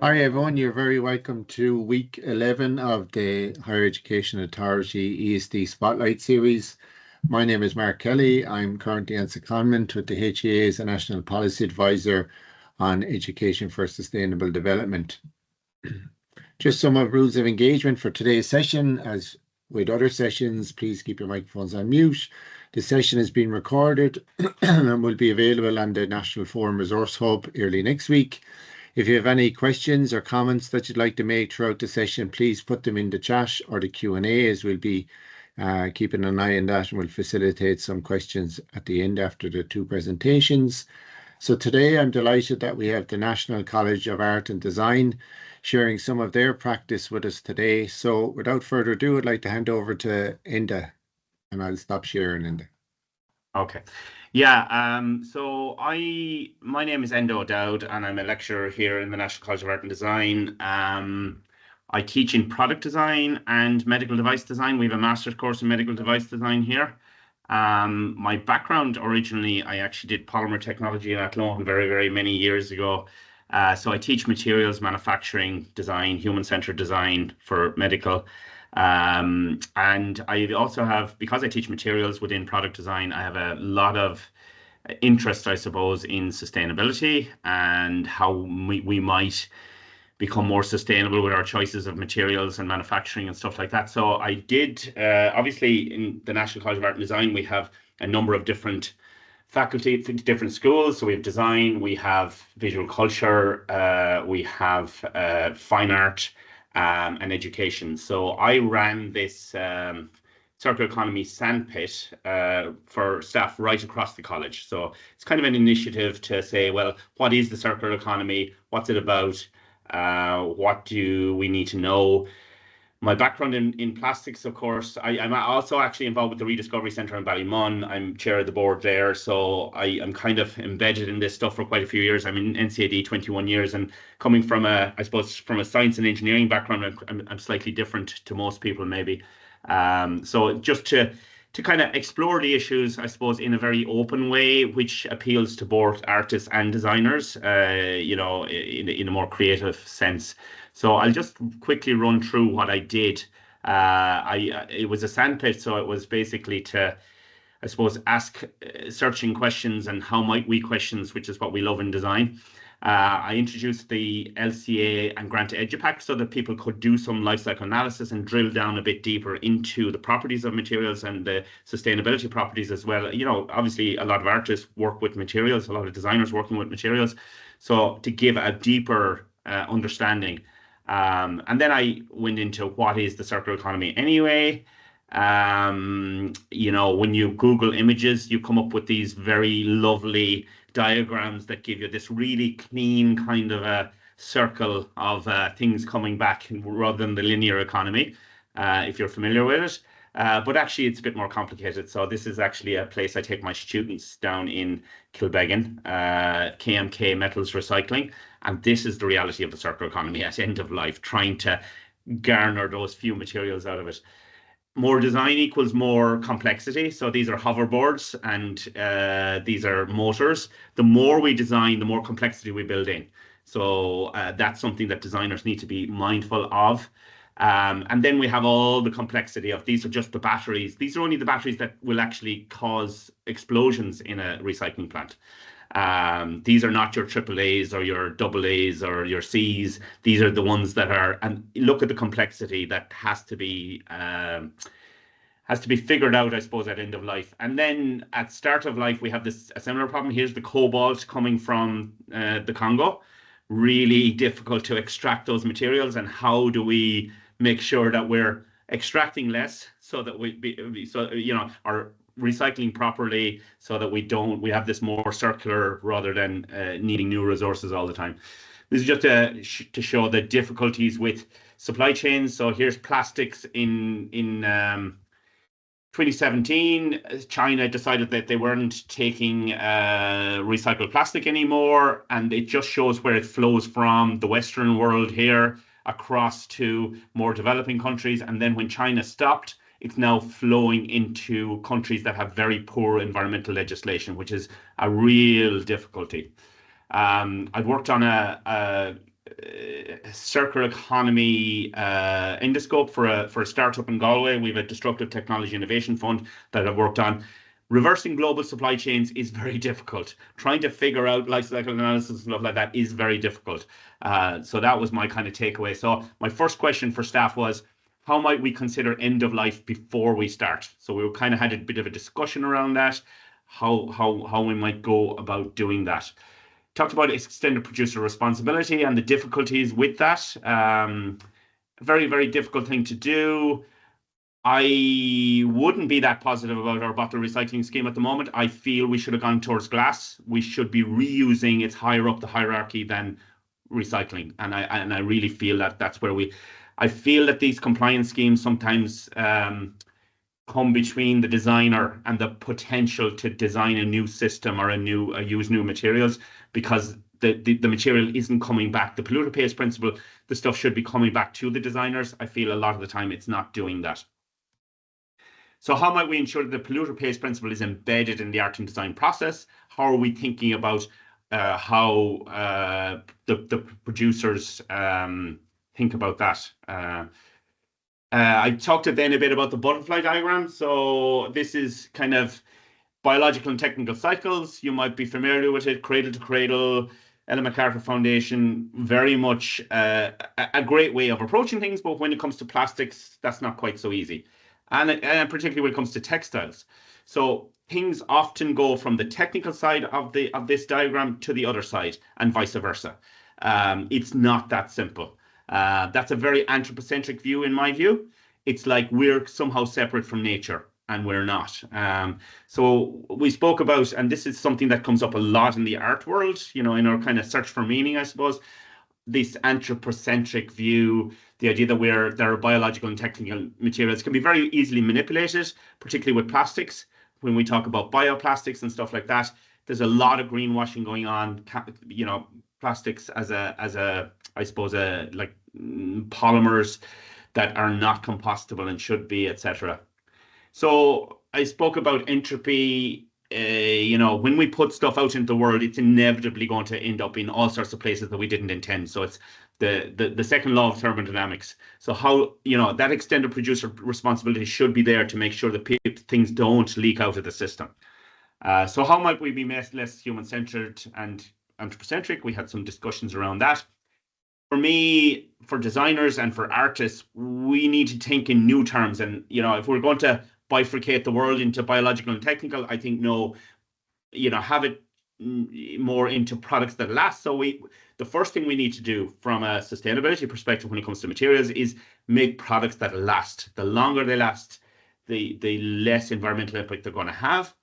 Hi everyone, you're very welcome to week 11 of the Higher Education Authority ESD Spotlight Series. My name is Mark Kelly. I'm currently on secondment with the HEA as a National Policy Advisor on Education for Sustainable Development. Just some of rules of engagement for today's session. As with other sessions, please keep your microphones on mute. The session is being recorded and will be available on the National Forum Resource Hub early next week. If you have any questions or comments that you'd like to make throughout the session, please put them in the chat or the Q&A, as we'll be keeping an eye on that, and we'll facilitate some questions at the end after the two presentations. So today I'm delighted that we have the National College of Art and Design sharing some of their practice with us today. So without further ado, I'd like to hand over to Enda, and I'll stop sharing, Enda. Okay. Yeah, my name is Enda O'Dowd, and I'm a lecturer here in the National College of Art and Design. I teach in product design and medical device design. We have a master's course in medical device design here. My background originally, I actually did polymer technology at Athlone very, very many years ago. So I teach materials manufacturing design, human-centered design for medical. And I also have, because I teach materials within product design, I have a lot of interest, I suppose, in sustainability and how we might become more sustainable with our choices of materials and manufacturing and stuff like that. So I did, obviously in the National College of Art and Design, we have a number of different faculty, different schools. So we have design, we have visual culture, we have fine art, and education. So I ran this circular economy Sandpit for staff right across the college. So it's kind of an initiative to say, well, what is the circular economy? What's it about? What do we need to know? My background in plastics, of course, I'm also actually involved with the Rediscovery Centre in Ballymun. I'm chair of the board there, so I'm kind of embedded in this stuff for quite a few years. I'm in NCAD 21 years, and coming from I suppose from a science and engineering background, I'm slightly different to most people maybe. So just to kind of explore the issues, I suppose, in a very open way, which appeals to both artists and designers, you know, in a more creative sense. So I'll just quickly run through what I did. It was a sandpit, so it was basically to, I suppose, ask searching questions and how might we questions, which is what we love in design. I introduced the LCA and Grant EduPack so that people could do some life cycle analysis and drill down a bit deeper into the properties of materials and the sustainability properties as well. You know, obviously a lot of artists work with materials, a lot of designers working with materials. So to give a deeper understanding. And then I went into what is the circular economy anyway. You know, when you Google images, you come up with these very lovely diagrams that give you this really clean kind of a circle of things coming back rather than the linear economy, if you're familiar with it. But actually, it's a bit more complicated. So this is actually a place I take my students down in Kilbeggan, KMK Metals Recycling. And this is the reality of the circular economy at end of life, trying to garner those few materials out of it. More design equals more complexity. So these are hoverboards and these are motors. The more we design, the more complexity we build in. So that's something that designers need to be mindful of. And then we have all the complexity of these are just the batteries. These are only the batteries that will actually cause explosions in a recycling plant. These are not your AAAs or your AAs or your Cs. These are the ones that are, and look at the complexity that has to be figured out, I suppose, at end of life. And then at start of life, we have a similar problem. Here's the cobalt coming from the Congo. Really difficult to extract those materials. And how do we make sure that we're extracting less so that are recycling properly so that we have this more circular rather than needing new resources all the time. This is just to show the difficulties with supply chains. So here's plastics in 2017, China decided that they weren't taking recycled plastic anymore, and it just shows where it flows from the Western world here across to more developing countries. And then when China stopped, it's now flowing into countries that have very poor environmental legislation, which is a real difficulty. I've worked on a circular economy endoscope for a startup in Galway. We have a disruptive technology innovation fund that I've worked on. Reversing global supply chains is very difficult. Trying to figure out life cycle analysis and stuff like that is very difficult. So that was my kind of takeaway. So my first question for staff was, how might we consider end of life before we start? So we kind of had a bit of a discussion around that, how we might go about doing that. Talked about extended producer responsibility and the difficulties with that. Very, very difficult thing to do. I wouldn't be that positive about our bottle recycling scheme at the moment. I feel we should have gone towards glass. We should be reusing. It's higher up the hierarchy than recycling. And I really feel that that's where I feel that these compliance schemes sometimes come between the designer and the potential to design a new system or use new materials, because the material isn't coming back. The polluter pays principle, the stuff should be coming back to the designers. I feel a lot of the time it's not doing that. So how might we ensure that the polluter pays principle is embedded in the art and design process? How are we thinking about how the producers think about that? I talked then a bit about the butterfly diagram. So this is kind of biological and technical cycles. You might be familiar with it, cradle to cradle, Ellen MacArthur Foundation, very much a great way of approaching things. But when it comes to plastics, that's not quite so easy. And particularly when it comes to textiles. So things often go from the technical side of this diagram to the other side and vice versa. It's not that simple. That's a very anthropocentric view in my view. It's like we're somehow separate from nature, and we're not. So we spoke about, and this is something that comes up a lot in the art world, in our kind of search for meaning, I suppose, this anthropocentric view, the idea that there are biological and technical materials can be very easily manipulated, particularly with plastics. When we talk about bioplastics and stuff like that, there's a lot of greenwashing going on. Plastics as a I suppose like polymers that are not compostable and should be, etc. So I spoke about entropy. When we put stuff out into the world, it's inevitably going to end up in all sorts of places that we didn't intend. So it's the second law of thermodynamics. So how, that extended producer responsibility should be there to make sure that things don't leak out of the system. So how might we be less human-centered and anthropocentric? We had some discussions around that. For me, for designers and for artists, we need to think in new terms. And, if we're going to bifurcate the world into biological and technical, I think have it more into products that last. So the first thing we need to do from a sustainability perspective when it comes to materials is make products that last. The longer they last, the less environmental impact they're going to have.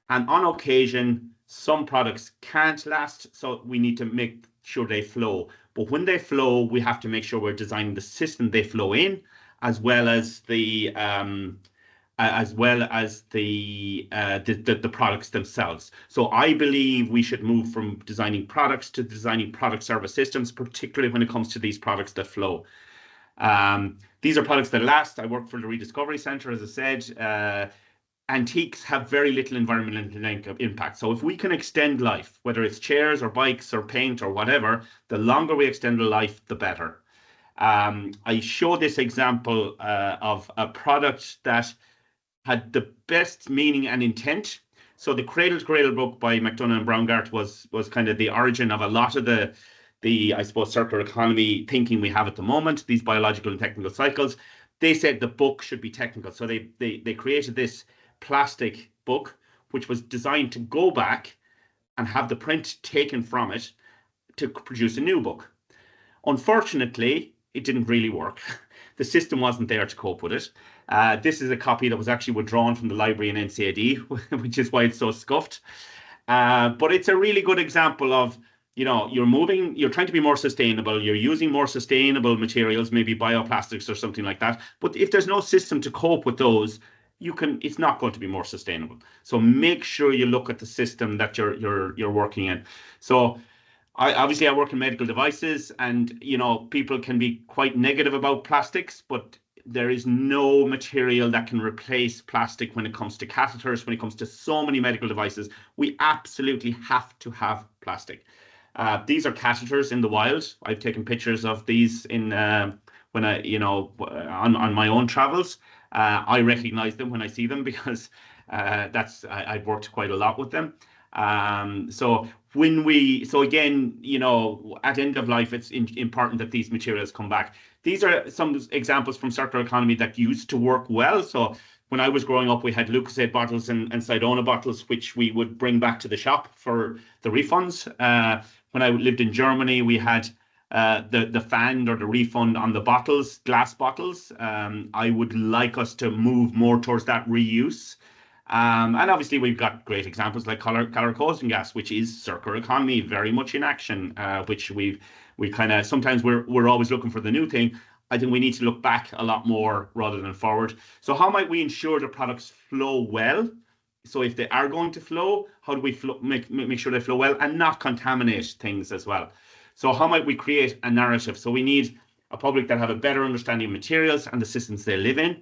And on occasion, some products can't last, so we need to make sure they flow. But when they flow, we have to make sure we're designing the system they flow in, as well as the products themselves. So I believe we should move from designing products to designing product service systems, particularly when it comes to these products that flow. These are products that last. I work for the Rediscovery Centre, as I said. Antiques have very little environmental impact. So if we can extend life, whether it's chairs or bikes or paint or whatever, the longer we extend the life, the better. I show this example of a product that had the best meaning and intent. So the Cradle to Cradle book by McDonough and Braungart was kind of the origin of a lot of the I suppose circular economy thinking we have at the moment, these biological and technical cycles. They said the book should be technical. So they created this plastic book, which was designed to go back and have the print taken from it to produce a new book. Unfortunately, it didn't really work. The system wasn't there to cope with it. This is a copy that was actually withdrawn from the library in NCAD, which is why it's so scuffed. But it's a really good example of, you're trying to be more sustainable. You're using more sustainable materials, maybe bioplastics or something like that. But if there's no system to cope with those, it's not going to be more sustainable. So make sure you look at the system that you're working in. So I work in medical devices, and people can be quite negative about plastics, but there is no material that can replace plastic when it comes to catheters, when it comes to so many medical devices. We absolutely have to have plastic. These are catheters in the wild. I've taken pictures of these in when I, on my own travels. I recognize them when I see them because I've worked quite a lot with them. So again, at end of life, it's important that these materials come back. These are some examples from circular economy that used to work well. So when I was growing up, we had Lucozade bottles and Sidona bottles, which we would bring back to the shop for the refunds. When I lived in Germany, we had the fan or the refund on the bottles, glass bottles. I would like us to move more towards that reuse. And obviously we've got great examples like color coating gas, which is circular economy, very much in action, which we kind of, sometimes we're always looking for the new thing. I think we need to look back a lot more rather than forward. So how might we ensure the products flow well? So if they are going to flow, how do we make sure they flow well and not contaminate things as well? So how might we create a narrative? So we need a public that have a better understanding of materials and the systems they live in.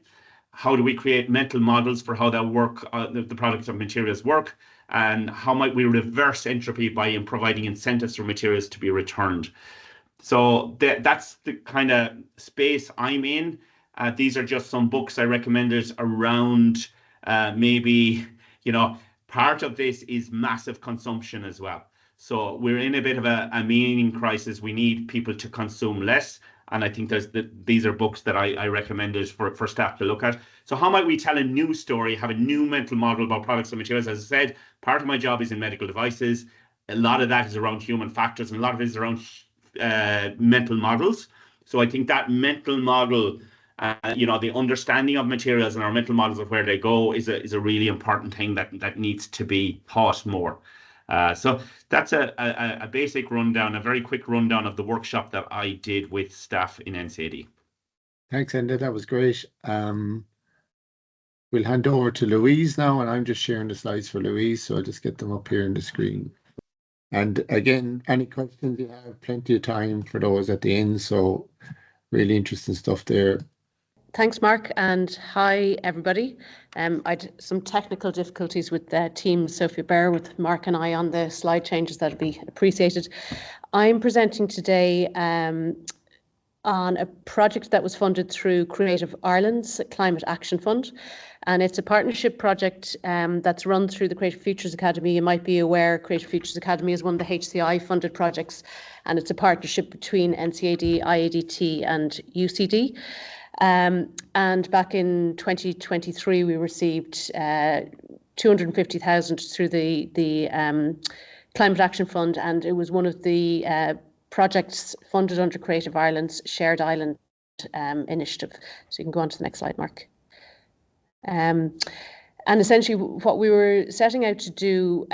How do we create mental models for how that work, the products of materials work? And how might we reverse entropy by providing incentives for materials to be returned? So that's the kind of space I'm in. These are just some books I recommended around maybe, part of this is massive consumption as well. So we're in a bit of a meaning crisis. We need people to consume less. And I think these are books that I recommended for staff to look at. So how might we tell a new story, have a new mental model about products and materials? As I said, part of my job is in medical devices. A lot of that is around human factors, and a lot of it is around mental models. So I think that mental model, the understanding of materials and our mental models of where they go is a really important thing that needs to be taught more. So that's a basic rundown, a very quick rundown of the workshop that I did with staff in NCAD. Thanks, Enda. That was great. We'll hand over to Louise now, and I'm just sharing the slides for Louise, so I'll just get them up here on the screen. And again, any questions you have, plenty of time for those at the end. So really interesting stuff there. Thanks, Mark, and hi, everybody. I had some technical difficulties with the team, so if you bear with Mark and I on the slide changes, that'd be appreciated. I'm presenting today on a project that was funded through Creative Ireland's Climate Action Fund. And it's a partnership project that's run through the Creative Futures Academy. You might be aware Creative Futures Academy is one of the HCI funded projects, and it's a partnership between NCAD, IADT and UCD. And back in 2023, we received 250,000 through the Climate Action Fund, and it was one of the projects funded under Creative Ireland's Shared Island initiative. So you can go on to the next slide, Mark. And essentially what we were setting out to do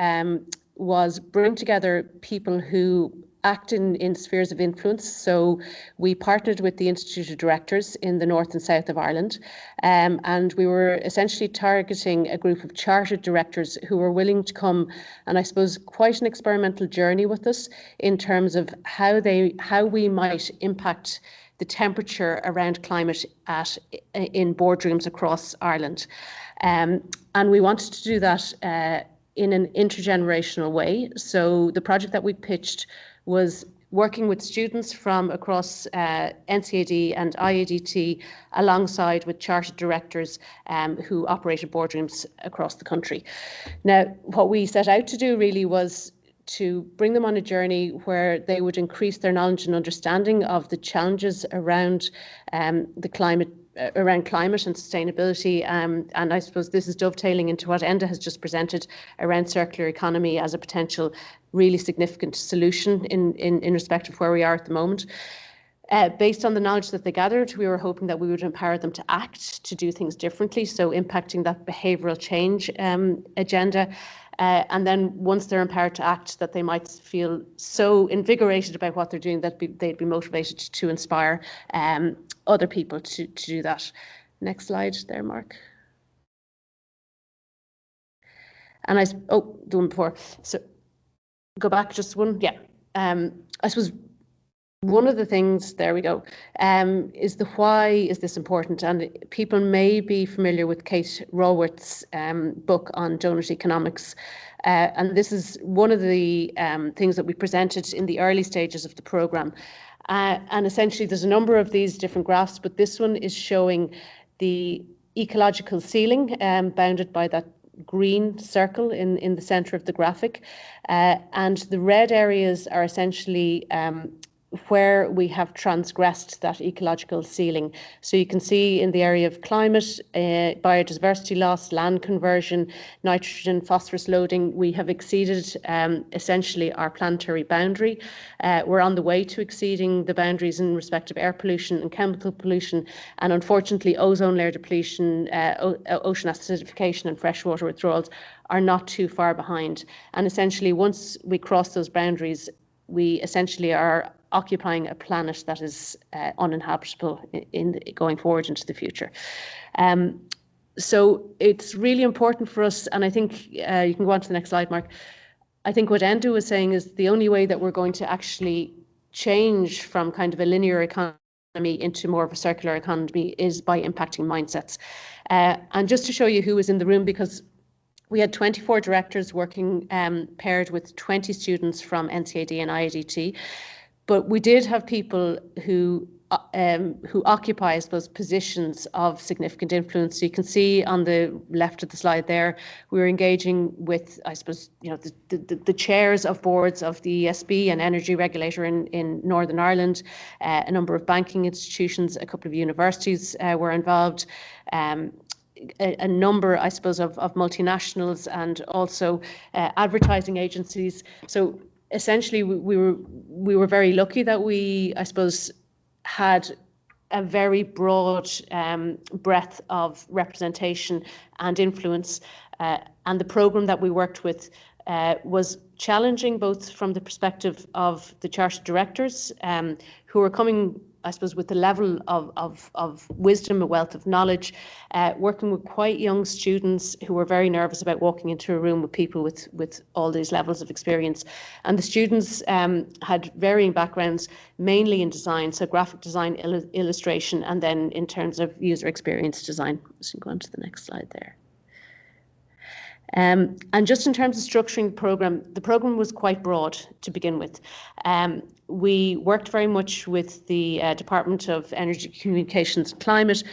was bring together people who act in spheres of influence. So we partnered with the Institute of Directors in the north and south of Ireland, and we were essentially targeting a group of chartered directors who were willing to come, and I suppose quite an experimental journey with us in terms of how we might impact the temperature around climate in boardrooms across Ireland. And we wanted to do that in an intergenerational way. So the project that we pitched was working with students from across NCAD and IADT alongside with chartered directors who operated boardrooms across the country. Now, what we set out to do really was to bring them on a journey where they would increase their knowledge and understanding of the challenges around climate and sustainability. And I suppose this is dovetailing into what Enda has just presented around circular economy as a potential really significant solution in respect of where we are at the moment. Based on the knowledge that they gathered, we were hoping that we would empower them to act, to do things differently, so impacting that behavioural change agenda. And then once they're empowered to act, that they might feel so invigorated about what they're doing that they'd be motivated to inspire other people to do that. Next slide there, Mark. And the one before. So go back just one. Yeah. I suppose one of the things, there we go, is the why is this important? And people may be familiar with Kate Raworth's book on donut economics. And this is one of the things that we presented in the early stages of the programme. And essentially there's a number of these different graphs, but this one is showing the ecological ceiling bounded by that green circle in the centre of the graphic. And the red areas are essentially where we have transgressed that ecological ceiling. So you can see in the area of climate, biodiversity loss, land conversion, nitrogen, phosphorus loading, we have exceeded essentially our planetary boundary. We're on the way to exceeding the boundaries in respect of air pollution and chemical pollution, and unfortunately ozone layer depletion, ocean acidification and freshwater withdrawals are not too far behind. And essentially once we cross those boundaries, we essentially are occupying a planet that is uninhabitable going forward into the future. So it's really important for us, and I think you can go on to the next slide, Mark. I think what Enda was saying is the only way that we're going to actually change from kind of a linear economy into more of a circular economy is by impacting mindsets. And just to show you who was in the room, because we had 24 directors working paired with 20 students from NCAD and IADT. But we did have people who occupy, I suppose, positions of significant influence. So you can see on the left of the slide there, we were engaging with, I suppose, you know, the chairs of boards of the ESB and energy regulator in Northern Ireland, a number of banking institutions, a couple of universities were involved. A number, I suppose, of multinationals and also advertising agencies. So essentially, we were very lucky that we, I suppose, had a very broad breadth of representation and influence. And the programme that we worked with was challenging, both from the perspective of the chartered directors, who were coming, I suppose, with the level of wisdom, a wealth of knowledge, working with quite young students who were very nervous about walking into a room with people with all these levels of experience. And the students had varying backgrounds, mainly in design, so graphic design, illustration, and then in terms of user experience design. So go on to the next slide there. And just in terms of structuring the programme was quite broad to begin with. We worked very much with the Department of Energy, Communications and Climate,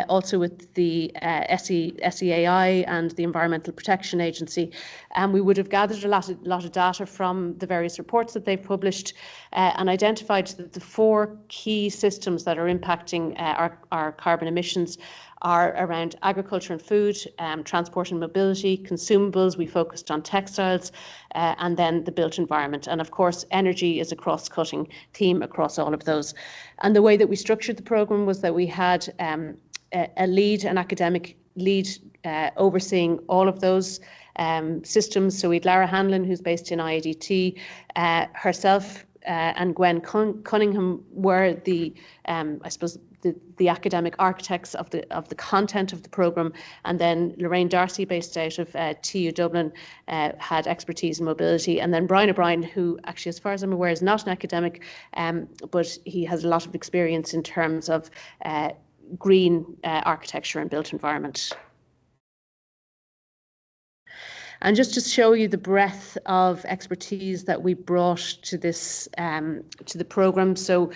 also with the SEAI and the Environmental Protection Agency. And we would have gathered a lot of data from the various reports that they've published and identified that the 4 key systems that are impacting our carbon emissions are around agriculture and food, transport and mobility, consumables. We focused on textiles, and then the built environment. And of course, energy is a cross-cutting theme across all of those. And the way that we structured the programme was that we had an academic lead overseeing all of those systems. So we had Lara Hanlon, who's based in IADT, herself and Gwen Cunningham were the, I suppose, the academic architects of the content of the programme, and then Lorraine Darcy, based out of TU Dublin, had expertise in mobility, and then Brian O'Brien, who actually, as far as I'm aware, is not an academic, but he has a lot of experience in terms of green architecture and built environment. And just to show you the breadth of expertise that we brought to this, to the programme. So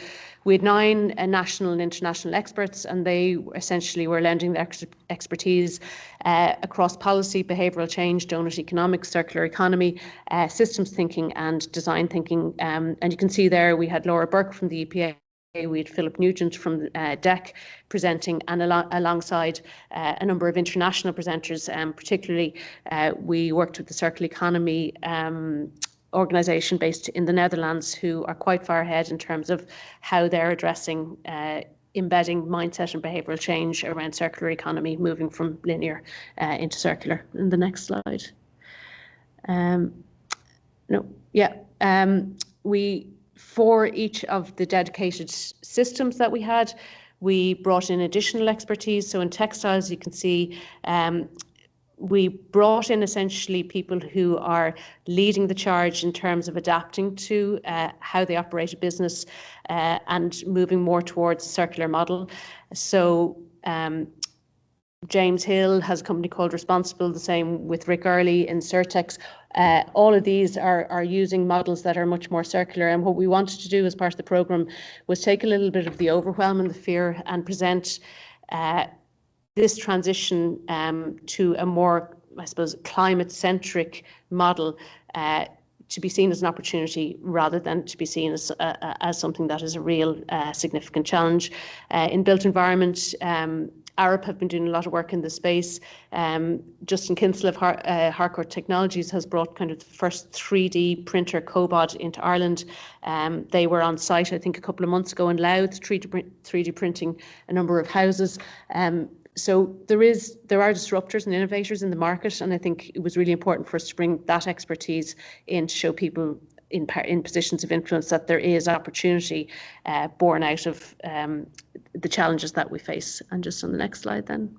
we had 9 national and international experts, and they essentially were lending their expertise across policy, behavioural change, donut economics, circular economy, systems thinking and design thinking. And you can see there we had Laura Burke from the EPA, we had Philip Nugent from DEC presenting, and alongside a number of international presenters. Particularly, we worked with the Circular Economy organisation based in the Netherlands, who are quite far ahead in terms of how they're addressing embedding mindset and behavioural change around circular economy, moving from linear into circular. In the next slide. For each of the dedicated systems that we had, we brought in additional expertise. So in textiles, you can see we brought in essentially people who are leading the charge in terms of adapting to how they operate a business and moving more towards a circular model. So James Hill has a company called Responsible, the same with Rick Early in Certex. All of these are using models that are much more circular. And what we wanted to do as part of the programme was take a little bit of the overwhelm and the fear and present this transition to a more, I suppose, climate-centric model to be seen as an opportunity rather than to be seen as something that is a real significant challenge. In built environment, Arup have been doing a lot of work in this space. Justin Kinsella of Harcourt Technologies has brought kind of the first 3D printer cobot into Ireland. They were on site, I think, a couple of months ago in Louth, 3D printing a number of houses. So there are disruptors and innovators in the market, and I think it was really important for us to bring that expertise in to show people in positions of influence that there is opportunity born out of the challenges that we face. And just on the next slide then.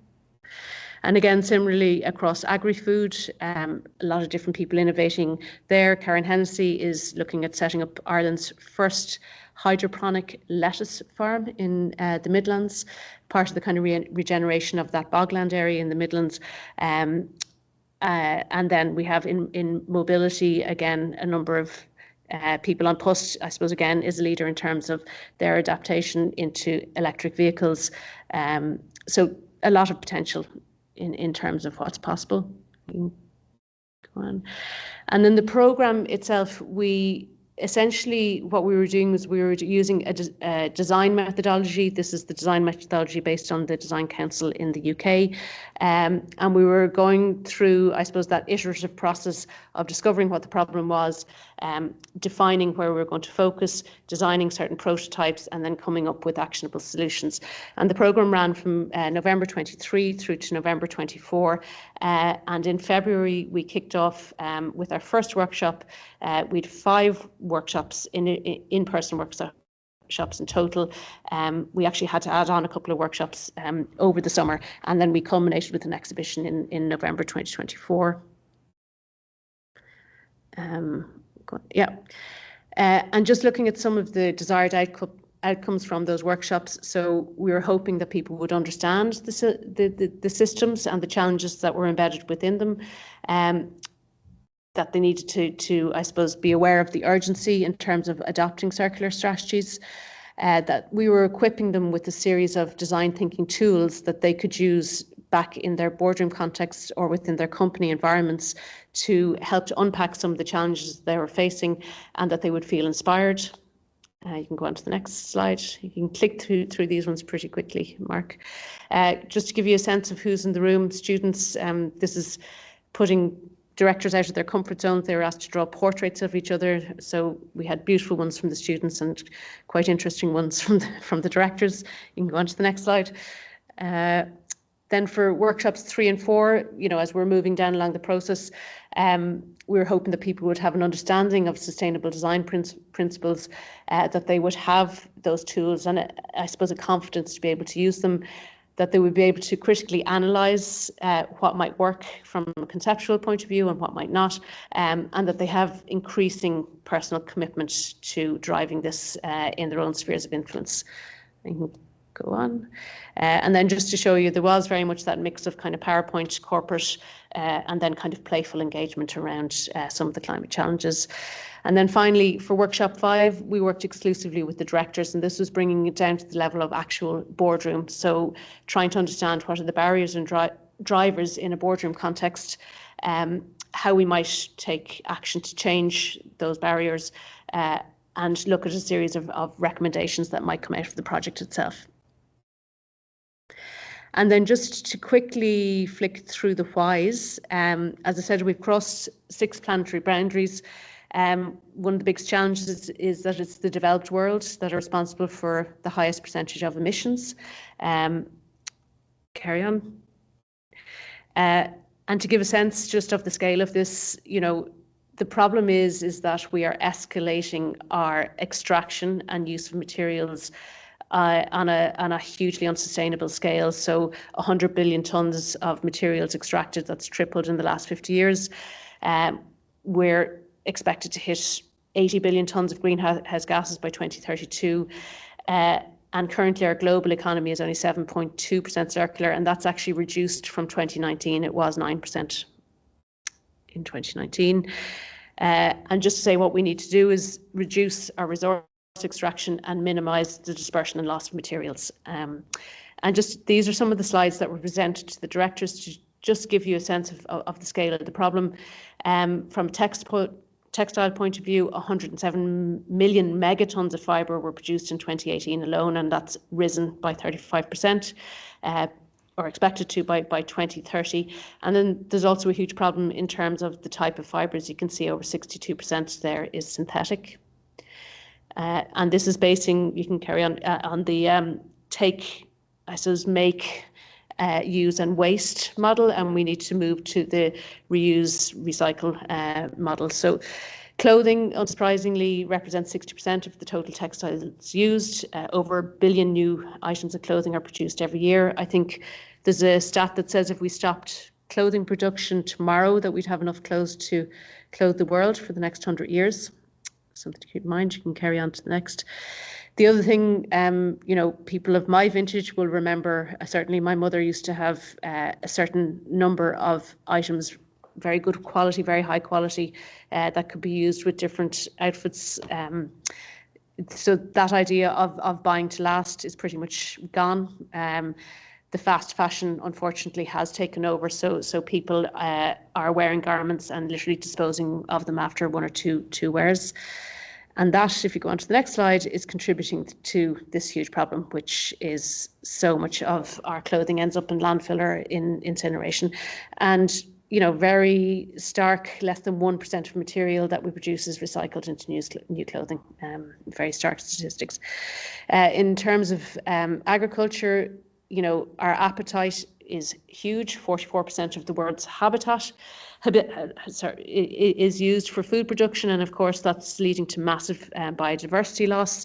And again, similarly across agri-food, a lot of different people innovating there. Karen Hennessy is looking at setting up Ireland's first hydroponic lettuce farm in the Midlands, part of the kind of regeneration of that bogland area in the Midlands. And then we have in mobility, again, a number of people on Post, I suppose, again, is a leader in terms of their adaptation into electric vehicles. So a lot of potential in terms of what's possible. Go on. And then the programme itself, essentially what we were doing was we were using a design methodology. This is the design methodology based on the Design Council in the UK. And we were going through, I suppose, that iterative process of discovering what the problem was, defining where we were going to focus, designing certain prototypes, and then coming up with actionable solutions. And the programme ran from November 23 through to November 24. And in February, we kicked off with our first workshop. We had 5 workshops, in-person workshops in total. We actually had to add on a couple of workshops over the summer, and then we culminated with an exhibition in November 2024. And just looking at some of the desired outcomes from those workshops. So we were hoping that people would understand the systems and the challenges that were embedded within them. That they needed to, I suppose, be aware of the urgency in terms of adopting circular strategies, that we were equipping them with a series of design thinking tools that they could use back in their boardroom context or within their company environments to help to unpack some of the challenges they were facing, and that they would feel inspired. You can go on to the next slide. You can click through these ones pretty quickly, Mark. Just to give you a sense of who's in the room, students, this is putting directors out of their comfort zones. They were asked to draw portraits of each other. So we had beautiful ones from the students and quite interesting ones from the directors. You can go on to the next slide. Then for workshops 3 and 4, as we're moving down along the process, we were hoping that people would have an understanding of sustainable design principles, that they would have those tools and I suppose a confidence to be able to use them, that they would be able to critically analyse what might work from a conceptual point of view and what might not, and that they have increasing personal commitment to driving this in their own spheres of influence. You can go on. And then just to show you, there was very much that mix of kind of PowerPoint, corporate, and then kind of playful engagement around some of the climate challenges. And then finally, for workshop 5, we worked exclusively with the directors, and this was bringing it down to the level of actual boardroom. So trying to understand what are the barriers and drivers in a boardroom context, how we might take action to change those barriers, and look at a series of recommendations that might come out of the project itself. And then just to quickly flick through the whys, as I said, we've crossed 6 planetary boundaries. One of the biggest challenges is that it's the developed world that are responsible for the highest percentage of emissions. Carry on. And to give a sense just of the scale of this, the problem is that we are escalating our extraction and use of materials on a hugely unsustainable scale. So 100 billion tons of materials extracted, that's tripled in the last 50 years. We're expected to hit 80 billion tons of greenhouse gases by 2032. And currently our global economy is only 7.2% circular, and that's actually reduced from 2019. It was 9% in 2019. And just to say, what we need to do is reduce our resource extraction and minimise the dispersion and loss of materials. And just these are some of the slides that were presented to the directors to just give you a sense of the scale of the problem. From a textile point of view, 107 million megatons of fibre were produced in 2018 alone, and that's risen by 35%. Or expected to by 2030. And then there's also a huge problem in terms of the type of fibres. You can see over 62% there is synthetic. And this is basing, you can carry on the take, I suppose, make, use and waste model, and we need to move to the reuse, recycle model. So clothing, unsurprisingly, represents 60% of the total textiles used. Over 1 billion new items of clothing are produced every year. I think there's a stat that says if we stopped clothing production tomorrow, that we'd have enough clothes to clothe the world for the next 100 years. Something to keep in mind. You can carry on to the next. The other thing, you know, people of my vintage will remember, certainly my mother used to have a certain number of items, very good quality, very high quality, that could be used with different outfits. So that idea of buying to last is pretty much gone. The fast fashion, unfortunately, has taken over. So people are wearing garments and literally disposing of them after one or two wears. And that, if you go on to the next slide, is contributing to this huge problem, which is so much of our clothing ends up in landfill or in incineration. And, you know, very stark, less than 1% of material that we produce is recycled into new clothing. Very stark statistics. In terms of agriculture, you know, our appetite is huge. 44% of the world's habitat is used for food production, and of course that's leading to massive biodiversity loss.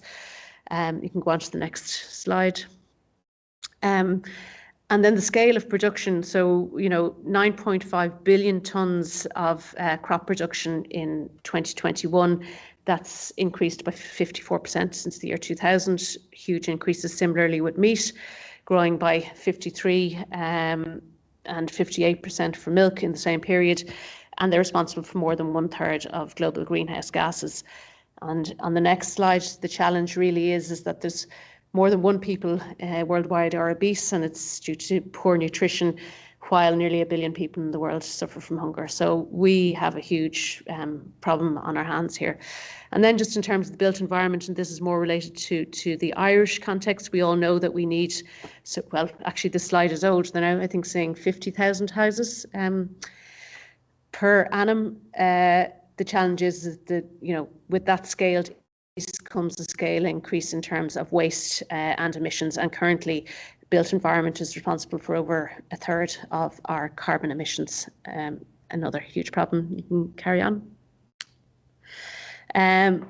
You can go on to the next slide. And then the scale of production. So, you know, 9.5 billion tonnes of crop production in 2021. That's increased by 54% since the year 2000. Huge increases similarly with meat, growing by 53% and 58% for milk in the same period. And they're responsible for more than 1/3 of global greenhouse gases. And on the next slide, the challenge really is that there's more than 1 people worldwide are obese, and it's due to poor nutrition, while nearly 1 billion people in the world suffer from hunger. So we have a huge problem on our hands here. And then just in terms of the built environment, and this is more related to the Irish context, we all know that we need, so well, actually this slide is old, they're now I think saying 50,000 houses per annum. The challenge is that, you know, with that scale comes a scale increase in terms of waste and emissions, and currently built environment is responsible for over 1/3 of our carbon emissions. Another huge problem. You can carry on.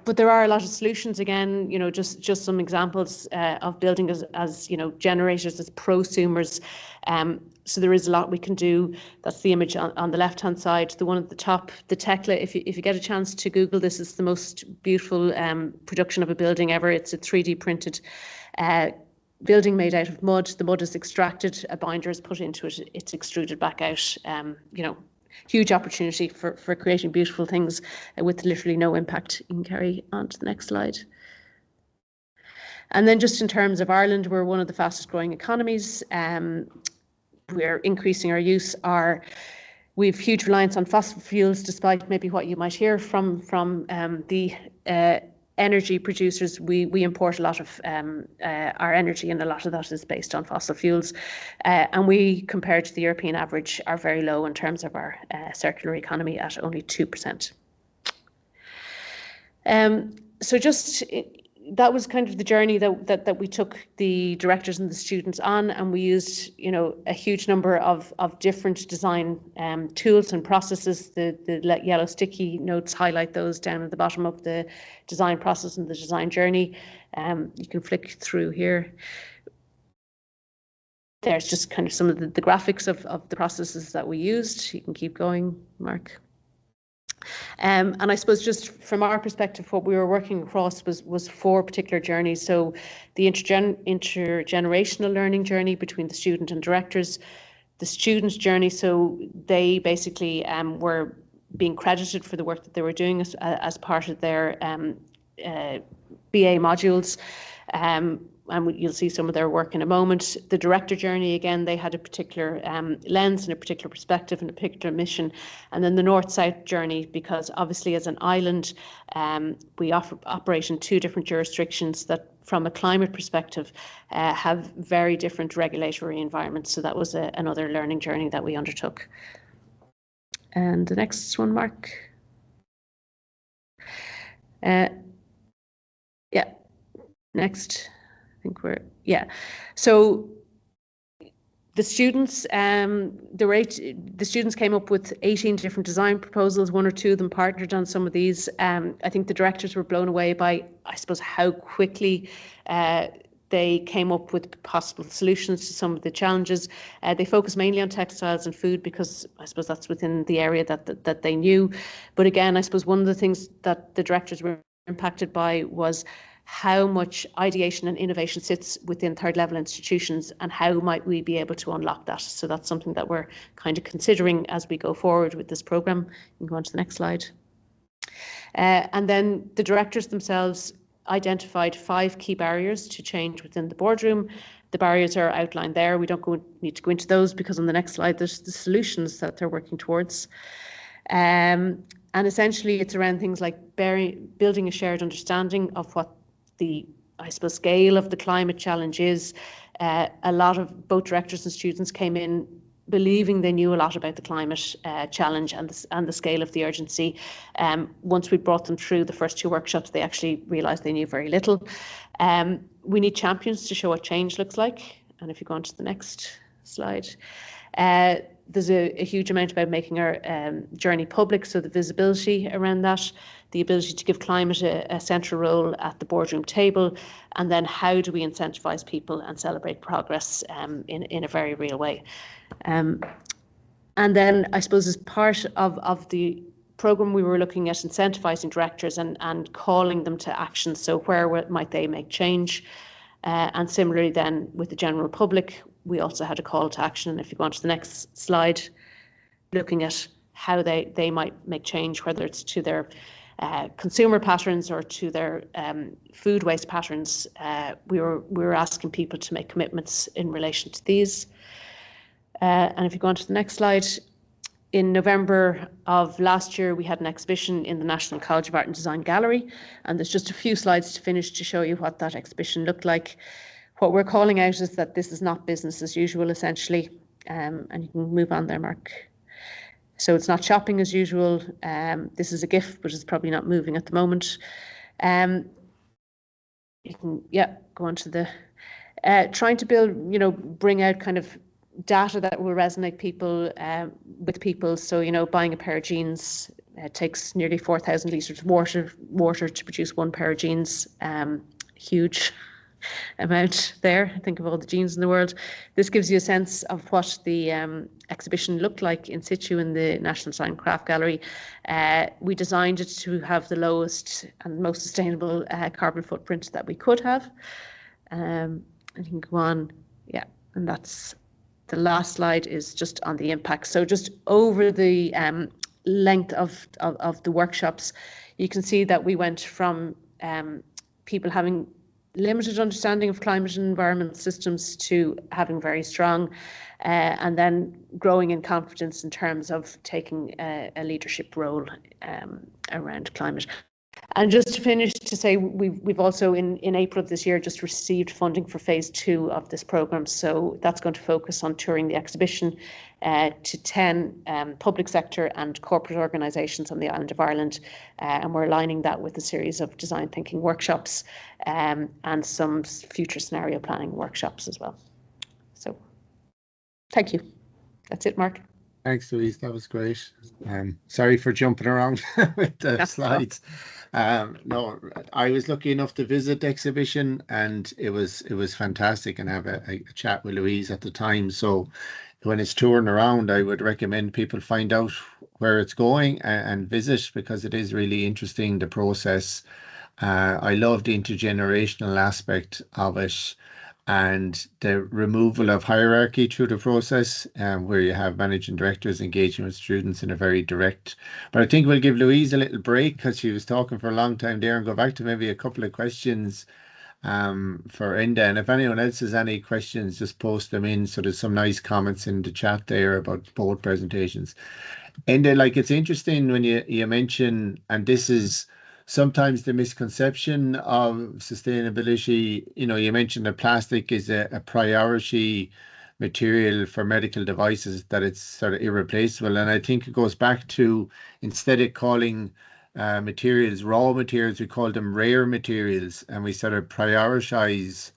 But there are a lot of solutions. Again, you know, just some examples of building as you know, generators, as prosumers. So there is a lot we can do. That's the image on the left-hand side. The one at the top, the Tekla. If you get a chance to Google this, it's the most beautiful production of a building ever. It's a 3D printed building made out of mud. The mud is extracted, a binder is put into it, it's extruded back out. You know, huge opportunity for creating beautiful things with literally no impact. You can carry on to the next slide. And then just in terms of Ireland, we're one of the fastest growing economies. We're increasing our use. We've huge reliance on fossil fuels, despite maybe what you might hear from the energy producers. We import a lot of our energy, and a lot of that is based on fossil fuels. And we, compared to the European average, are very low in terms of our circular economy at only 2%. So just, that was kind of the journey that we took the directors and the students on, and we used, you know, a huge number of different design tools and processes. The yellow sticky notes highlight those down at the bottom of the design process and the design journey. You can flick through here. There's just kind of some of the graphics of the processes that we used. You can keep going, Mark. And I suppose just from our perspective, what we were working across was 4 particular journeys. So the intergenerational learning journey between the student and directors, the student's journey, so they basically were being credited for the work that they were doing as part of their BA modules. And you'll see some of their work in a moment. The director journey, again, they had a particular lens and a particular perspective and a particular mission. And then the north-south journey, because obviously as an island, we operate in 2 different jurisdictions that from a climate perspective have very different regulatory environments. So that was another learning journey that we undertook. And the next one, Mark. Yeah, next. I think so the students the students came up with 18 different design proposals. 1 or 2 of them partnered on some of these. I think the directors were blown away by, I suppose, how quickly they came up with possible solutions to some of the challenges. They focused mainly on textiles and food because I suppose that's within the area that they knew. But again, I suppose one of the things that the directors were impacted by was how much ideation and innovation sits within third level institutions and how might we be able to unlock that. So that's something that we're kind of considering as we go forward with this programme. You can go on to the next slide. And then the directors themselves identified 5 key barriers to change within the boardroom. The barriers are outlined there. We don't need to go into those because on the next slide there's the solutions that they're working towards. And essentially it's around things like building a shared understanding of what the, I suppose, scale of the climate challenge is. A lot of both directors and students came in believing they knew a lot about the climate challenge and the scale of the urgency. Once we brought them through the first 2 workshops, they actually realised they knew very little. We need champions to show what change looks like. And if you go on to the next slide, there's a huge amount about making our journey public, so the visibility around that, the ability to give climate a central role at the boardroom table, and then how do we incentivise people and celebrate progress in a very real way. And then I suppose as part of the programme we were looking at incentivising directors and calling them to action, so where might they make change, and similarly then with the general public we also had a call to action. And if you go on to the next slide, looking at how they might make change, whether it's to their consumer patterns or to their food waste patterns, we were asking people to make commitments in relation to these. And if you go on to the next slide, in November of last year, we had an exhibition in the National College of Art and Design Gallery, and there's just a few slides to finish to show you what that exhibition looked like. What we're calling out is that this is not business as usual, essentially, and you can move on there, Mark. So it's not shopping as usual. This is a gift, but it's probably not moving at the moment. You can, go on to the trying to build, bring out kind of data that will resonate with people. So, buying a pair of jeans takes nearly 4,000 litres of water to produce 1 pair of jeans. Huge amount there. Think of all the jeans in the world. This gives you a sense of what the exhibition looked like in situ in the National Design and Craft Gallery. We designed it to have the lowest and most sustainable carbon footprint that we could have. And you can go on, and that's the last slide is just on the impact. So just over the length of the workshops, you can see that we went from people having limited understanding of climate and environmental systems to having very strong, and then growing in confidence in terms of taking a leadership role around climate. And just to finish, to say we've also in April of this year just received funding for phase 2 of this programme. So that's going to focus on touring the exhibition to 10 public sector and corporate organisations on the island of Ireland. And we're aligning that with a series of design thinking workshops and some future scenario planning workshops as well. So thank you. That's it, Mark. Thanks, Louise. That was great. Sorry for jumping around with the slides. No, I was lucky enough to visit the exhibition, and it was fantastic, and have a chat with Louise at the time. So when it's touring around, I would recommend people find out where it's going and visit, because it is really interesting, the process. I love the intergenerational aspect of it, and the removal of hierarchy through the process, where you have managing directors engaging with students in a very direct. But I think we'll give Louise a little break, because she was talking for a long time there, and go back to maybe a couple of questions for Enda. And if anyone else has any questions, just post them in. So there's some nice comments in the chat there about both presentations. Enda, like, it's interesting when you mention, and this is sometimes the misconception of sustainability, you know, you mentioned that plastic is a priority material for medical devices, that it's sort of irreplaceable. And I think it goes back to, instead of calling materials raw materials, we call them rare materials, and we sort of prioritize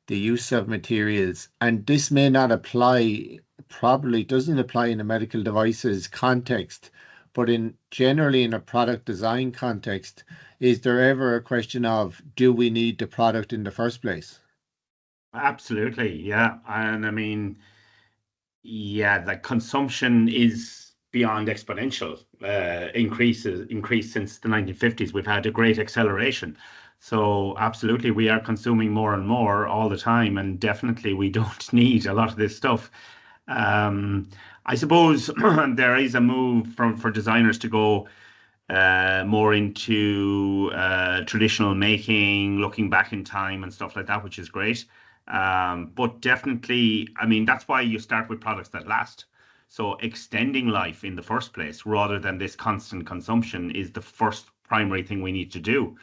the use of materials. And this may not apply, probably doesn't apply in a medical devices context, but generally in a product design context, is there ever a question of, do we need the product in the first place? Absolutely, yeah. And I mean, yeah, the consumption is beyond exponential. Increase since the 1950s. We've had a great acceleration. So absolutely, we are consuming more and more all the time, and definitely we don't need a lot of this stuff. I suppose there is a move for designers to go more into traditional making, looking back in time and stuff like that, which is great. But definitely, I mean, that's why you start with products that last. So extending life in the first place, rather than this constant consumption, is the first primary thing we need to do.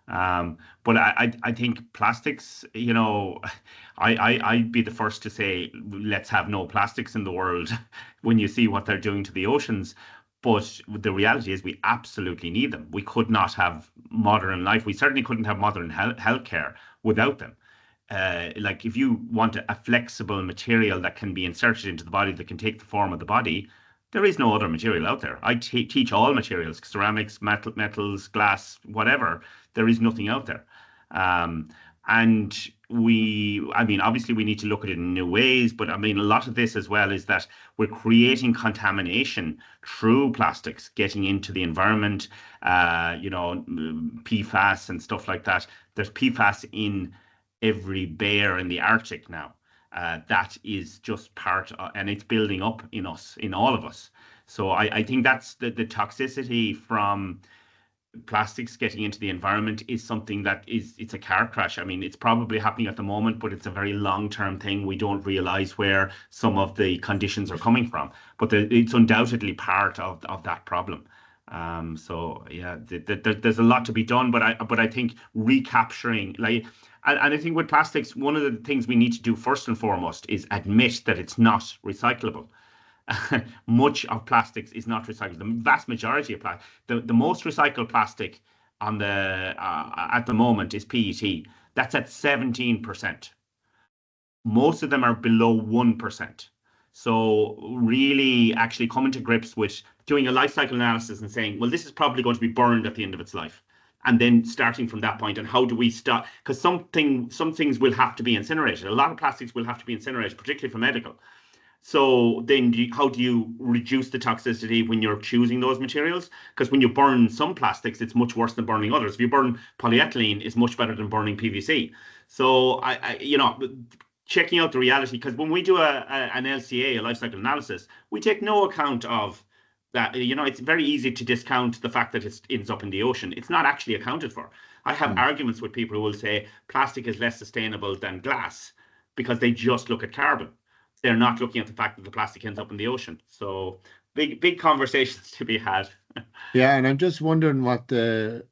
But I think plastics, you know, I'd be the first to say, let's have no plastics in the world when you see what they're doing to the oceans. But the reality is we absolutely need them. We could not have modern life. We certainly couldn't have modern healthcare without them. Like, if you want a flexible material that can be inserted into the body, that can take the form of the body, there is no other material out there. I teach all materials, ceramics, metals, glass, whatever. There is nothing out there. And I mean, obviously we need to look at it in new ways, but I mean, a lot of this as well is that we're creating contamination through plastics getting into the environment, you know, PFAS and stuff like that. There's PFAS in every bear in the Arctic now. That is just part of, and it's building up in us, in all of us. So I think that's the toxicity from plastics getting into the environment is something that it's a car crash. I mean, it's probably happening at the moment, but it's a very long-term thing. We don't realize where some of the conditions are coming from, but it's undoubtedly part of that problem. So yeah, there's a lot to be done, but I think recapturing, like, and I think with plastics, one of the things we need to do first and foremost is admit that it's not recyclable. Much of plastics is not recycled. The vast majority of plastic, the most recycled plastic on the at the moment is PET. That's at 17%. Most of them are below 1%. So really actually coming to grips with doing a life cycle analysis and saying, well, this is probably going to be burned at the end of its life. And then starting from that point, and how do we start? Because some things will have to be incinerated. A lot of plastics will have to be incinerated, particularly for medical. So then how do you reduce the toxicity when you're choosing those materials? Because when you burn some plastics, it's much worse than burning others. If you burn polyethylene, it's much better than burning PVC. So you know, checking out the reality, because when we do an LCA, a life cycle analysis, we take no account of that. You know, it's very easy to discount the fact that it ends up in the ocean. It's not actually accounted for. I have arguments with people who will say plastic is less sustainable than glass because they just look at carbon. They're not looking at the fact that the plastic ends up in the ocean. So big conversations to be had. Yeah, and I'm just wondering what the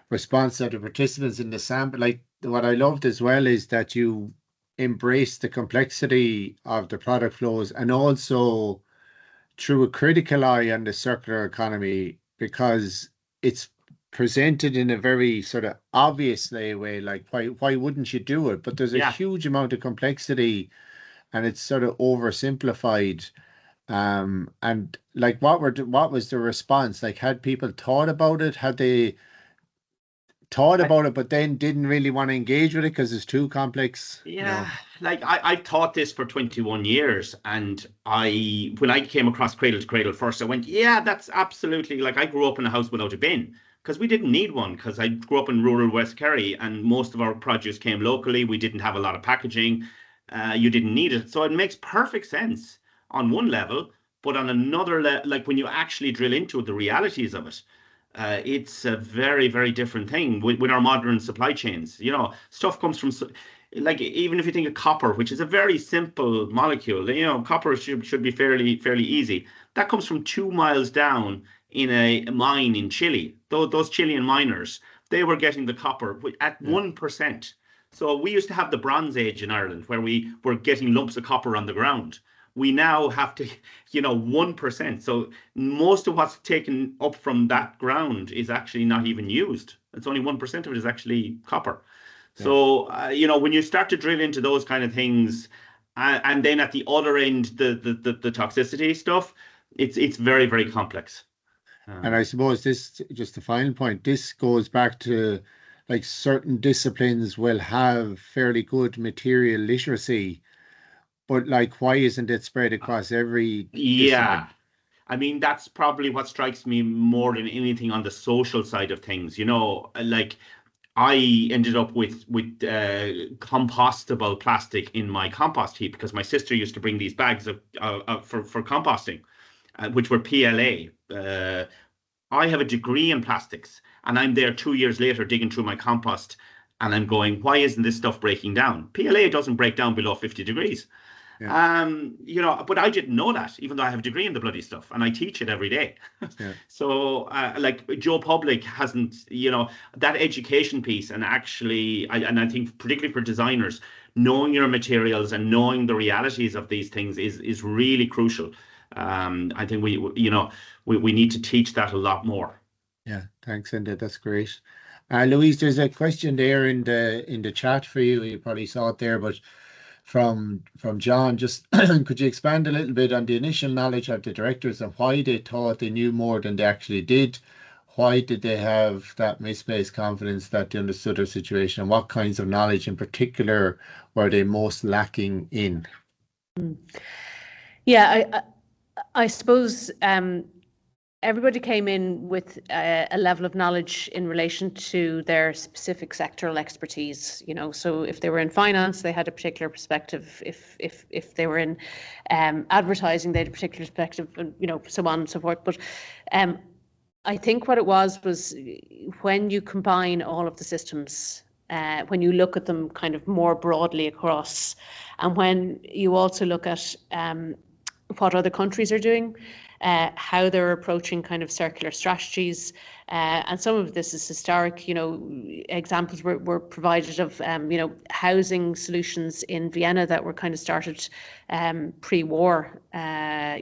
response of the participants in the sample. Like what I loved as well is that you embrace the complexity of the product flows and also through a critical eye on the circular economy, because it's presented in a very sort of obvious way, like why wouldn't you do it? But there's a Yeah. huge amount of complexity and it's sort of oversimplified. And like what was the response? Like, had people thought about it? Had they thought about it, but then didn't really want to engage with it because it's too complex? Yeah, like I taught this for 21 years, and when I came across Cradle to Cradle first, I went, yeah, that's absolutely, like, I grew up in a house without a bin because we didn't need one, because I grew up in rural West Kerry and most of our produce came locally. We didn't have a lot of packaging. You didn't need it. So it makes perfect sense on one level, but on another like when you actually drill into the realities of it, it's a very, very different thing with our modern supply chains. You know, stuff comes from, like, even if you think of copper, which is a very simple molecule, you know, copper should be fairly easy. That comes from 2 miles down in a mine in Chile. Those Chilean miners, they were getting the copper at 1%. So we used to have the Bronze Age in Ireland where we were getting lumps of copper on the ground. We now have to, 1%. So most of what's taken up from that ground is actually not even used. It's only 1% of it is actually copper. Yeah. So, when you start to drill into those kind of things, and then at the other end, the toxicity stuff, it's very, very complex. And I suppose this, just the final point, this goes back to, like, certain disciplines will have fairly good material literacy, but like, why isn't it spread across every discipline? Yeah. I mean, that's probably what strikes me more than anything on the social side of things. Like, I ended up with compostable plastic in my compost heap because my sister used to bring these bags for composting, which were PLA. I have a degree in plastics, and I'm there 2 years later digging through my compost, and I'm going, why isn't this stuff breaking down? PLA doesn't break down below 50 degrees. Yeah. But I didn't know that, even though I have a degree in the bloody stuff and I teach it every day. Yeah. So, like, Joe Public hasn't, that education piece, and actually, I think particularly for designers, knowing your materials and knowing the realities of these things is really crucial. I think we need to teach that a lot more. Yeah, thanks, Enda. That's great. Louise, there's a question there in the chat for you. You probably saw it there, but from John, just could you expand a little bit on the initial knowledge of the directors and why they thought they knew more than they actually did? Why did they have that misplaced confidence that they understood their situation? And what kinds of knowledge in particular were they most lacking in? Yeah, I suppose everybody came in with a level of knowledge in relation to their specific sectoral expertise. So if they were in finance, they had a particular perspective. If they were in advertising, they had a particular perspective, and so on and so forth. But I think what it was when you combine all of the systems, when you look at them kind of more broadly across, and when you also look at what other countries are doing, how they're approaching kind of circular strategies, and some of this is historic. Examples were provided of housing solutions in Vienna that were kind of started pre-war. I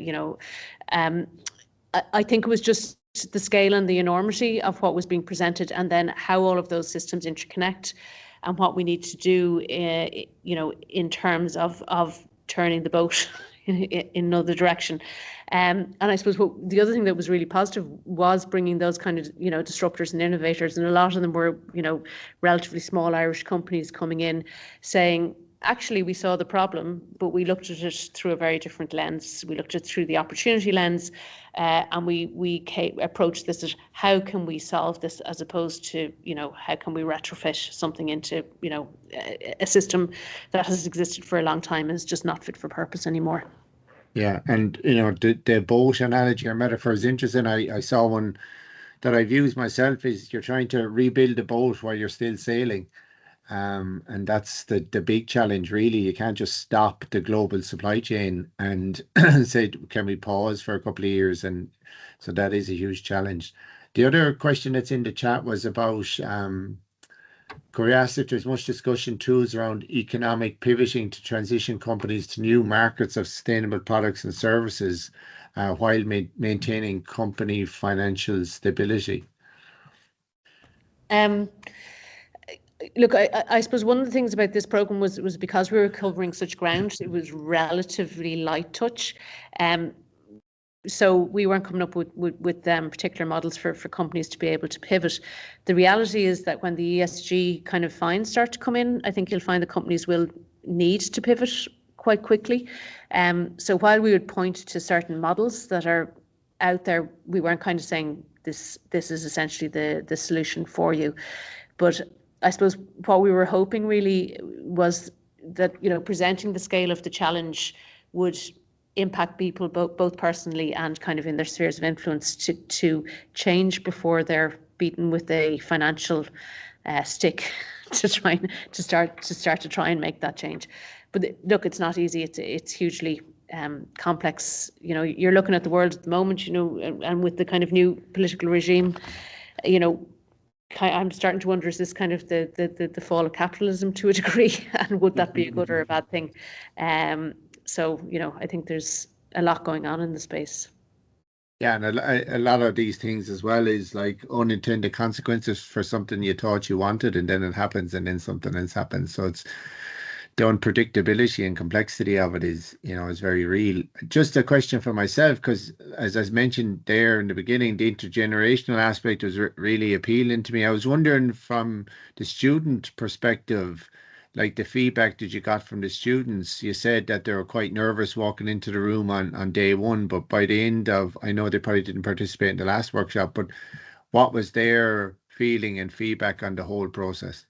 think it was just the scale and the enormity of what was being presented, and then how all of those systems interconnect, and what we need to do, in terms of turning the boat in another direction. And I suppose the other thing that was really positive was bringing those kind of, disruptors and innovators, and a lot of them were, relatively small Irish companies coming in saying, actually, we saw the problem, but we looked at it through a very different lens. We looked at it through the opportunity lens, and we approached this as, how can we solve this, as opposed to, how can we retrofit something into, a system that has existed for a long time and is just not fit for purpose anymore. Yeah, and the boat analogy or metaphor is interesting. I saw one that I've used myself, is you're trying to rebuild a boat while you're still sailing. And that's the big challenge, really. You can't just stop the global supply chain and say, can we pause for a couple of years? And so that is a huge challenge. The other question that's in the chat was about Corey asked if there's much discussion tools around economic pivoting to transition companies to new markets of sustainable products and services while maintaining company financial stability. Look, I suppose one of the things about this program was because we were covering such ground, it was relatively light touch. So we weren't coming up with particular models for companies to be able to pivot. The reality is that when the ESG kind of fines start to come in, I think you'll find the companies will need to pivot quite quickly. So while we would point to certain models that are out there, we weren't kind of saying this is essentially the solution for you. But I suppose what we were hoping really was that, you know, presenting the scale of the challenge would impact people both personally and kind of in their spheres of influence to change before they're beaten with a financial stick to start to try and make that change. But look, it's not easy. It's hugely complex. You know, you're looking at the world at the moment, you know, and with the kind of new political regime, you know, I'm starting to wonder, is this kind of the fall of capitalism to a degree, and would that be a good or a bad thing? So, you know, I think there's a lot going on in the space. Yeah, and a lot of these things as well is like unintended consequences for something you thought you wanted, and then it happens, and then something else happens. So it's the unpredictability and complexity of it is, you know, is very real. Just a question for myself, because as I mentioned there in the beginning, the intergenerational aspect was really appealing to me. I was wondering from the student perspective, like the feedback that you got from the students. You said that they were quite nervous walking into the room on day one, but by the end of, I know they probably didn't participate in the last workshop, but what was their feeling and feedback on the whole process?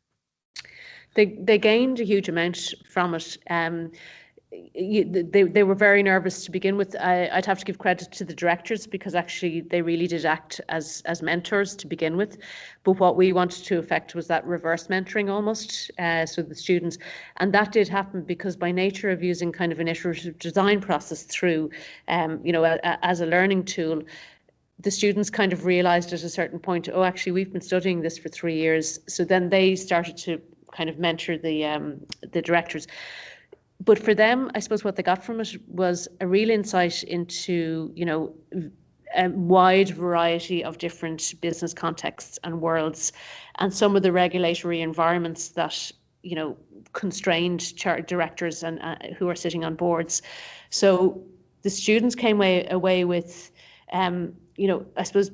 They gained a huge amount from it. They were very nervous to begin with. I'd have to give credit to the directors, because actually they really did act as mentors to begin with. But what we wanted to effect was that reverse mentoring almost, so the students, and that did happen because by nature of using kind of an iterative design process through, you know, as a learning tool, the students kind of realized at a certain point, oh, actually we've been studying this for 3 years. So then they started to kind of mentor the directors. But for them, I suppose what they got from it was a real insight into, you know, a wide variety of different business contexts and worlds, and some of the regulatory environments that, you know, constrained directors and who are sitting on boards. So the students came away with, you know, I suppose,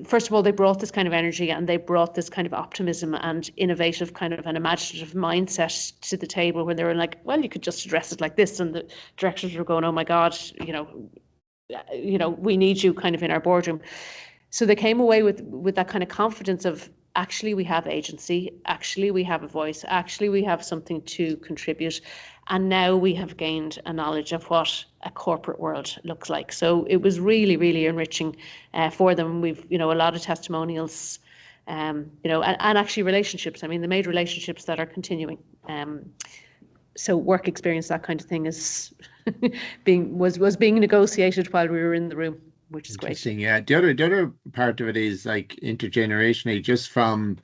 first of all, they brought this kind of energy, and they brought this kind of optimism and innovative kind of an imaginative mindset to the table, where they were like, well, you could just address it like this. And the directors were going, oh my God, you know, we need you kind of in our boardroom. So they came away with that kind of confidence of, actually we have agency, actually we have a voice, actually we have something to contribute. And now we have gained a knowledge of what a corporate world looks like. So it was really, really enriching for them. We've, you know, a lot of testimonials, you know, and actually relationships. I mean, they made relationships that are continuing. So work experience, that kind of thing, is was being negotiated while we were in the room, which is great. Interesting, yeah. The other part of it is like intergenerationally, just from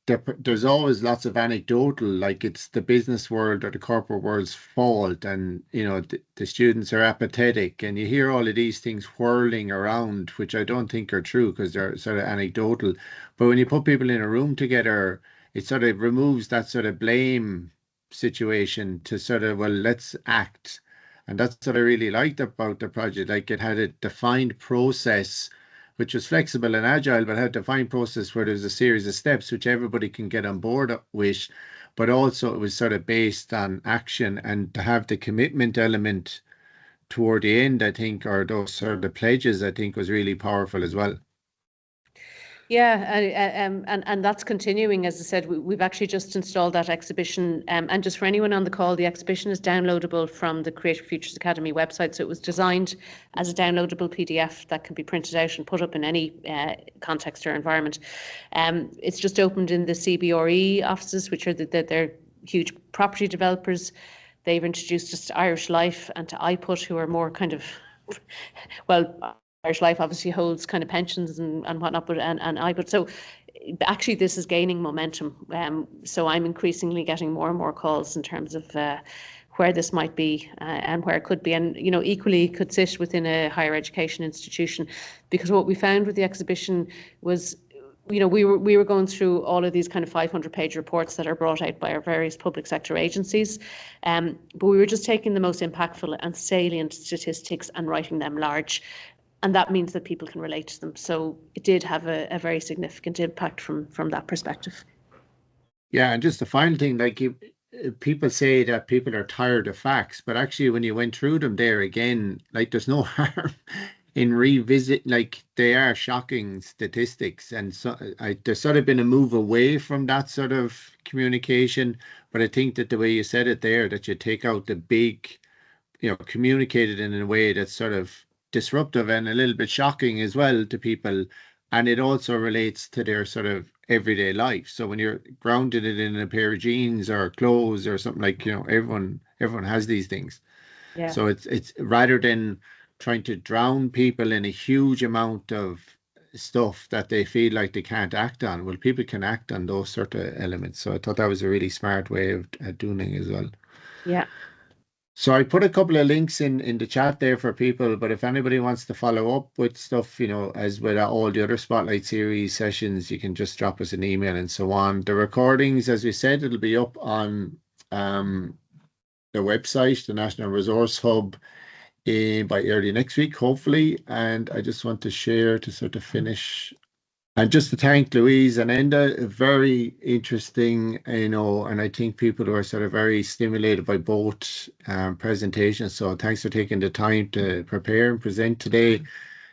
there's always lots of anecdotal, like it's the business world or the corporate world's fault, and you know the students are apathetic, and you hear all of these things whirling around, which I don't think are true because they're sort of anecdotal. But when you put people in a room together, it sort of removes that sort of blame situation to sort of, well, let's act. And that's what I really liked about the project. Like it had a defined process, which was flexible and agile, but had a defined process where there's a series of steps which everybody can get on board with. But also it was sort of based on action, and to have the commitment element toward the end, I think, or those sort of pledges, I think was really powerful as well. Yeah, and that's continuing. As I said, we've actually just installed that exhibition, and just for anyone on the call, the exhibition is downloadable from the Creative Futures Academy website. So it was designed as a downloadable PDF that can be printed out and put up in any context or environment. It's just opened in the CBRE offices, which are they're huge property developers. They've introduced us to Irish Life and to iPut, who are more kind of, well, Irish Life obviously holds kind of pensions and whatnot, but so actually this is gaining momentum. So I'm increasingly getting more and more calls in terms of where this might be and where it could be, and equally could sit within a higher education institution, because what we found with the exhibition was, we were going through all of these kind of 500-page reports that are brought out by our various public sector agencies, but we were just taking the most impactful and salient statistics and writing them large, and that means that people can relate to them. So it did have a very significant impact from that perspective. Yeah, and just the final thing, like people say that people are tired of facts, but actually when you went through them there again, like there's no harm in revisit, like they are shocking statistics, and so there's sort of been a move away from that sort of communication. But I think that the way you said it there, that you take out the big, communicate it in a way that's sort of disruptive and a little bit shocking as well to people, and it also relates to their sort of everyday life. So when you're grounded it in a pair of jeans or clothes or something, like everyone has these things. Yeah. So it's rather than trying to drown people in a huge amount of stuff that they feel like they can't act on. Well, people can act on those sort of elements. So I thought that was a really smart way of doing it as well. Yeah. So I put a couple of links in the chat there for people, but if anybody wants to follow up with stuff, as with all the other Spotlight Series sessions, you can just drop us an email and so on. The recordings, as we said, it'll be up on the website, the National Resource Hub, by early next week, hopefully. And I just want to share to sort of finish, and just to thank Louise and Enda, very interesting, and I think people who are sort of very stimulated by both presentations. So thanks for taking the time to prepare and present today.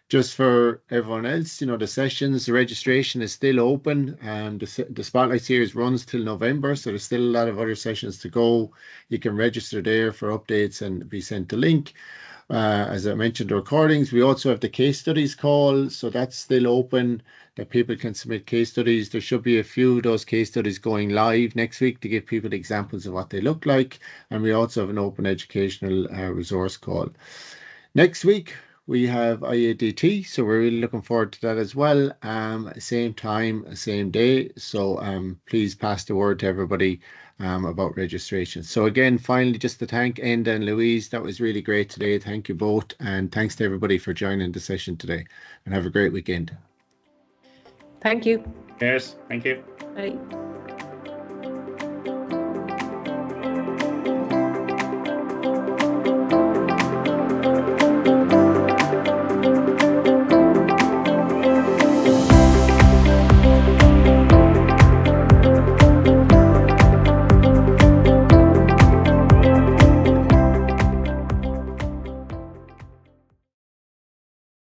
Just for everyone else, the sessions, the registration is still open, and the Spotlight Series runs till November, so there's still a lot of other sessions to go. You can register there for updates and be sent the link. As I mentioned, the recordings. We also have the case studies call, so that's still open, that people can submit case studies. There should be a few of those case studies going live next week to give people examples of what they look like. And we also have an open educational resource call. Next week, we have IADT, so we're really looking forward to that as well. Same time, same day. So please pass the word to everybody about registration. So again, finally, just to thank Enda and Louise. That was really great today. Thank you both. And thanks to everybody for joining the session today. And have a great weekend. Thank you. Cheers. Thank you. Bye.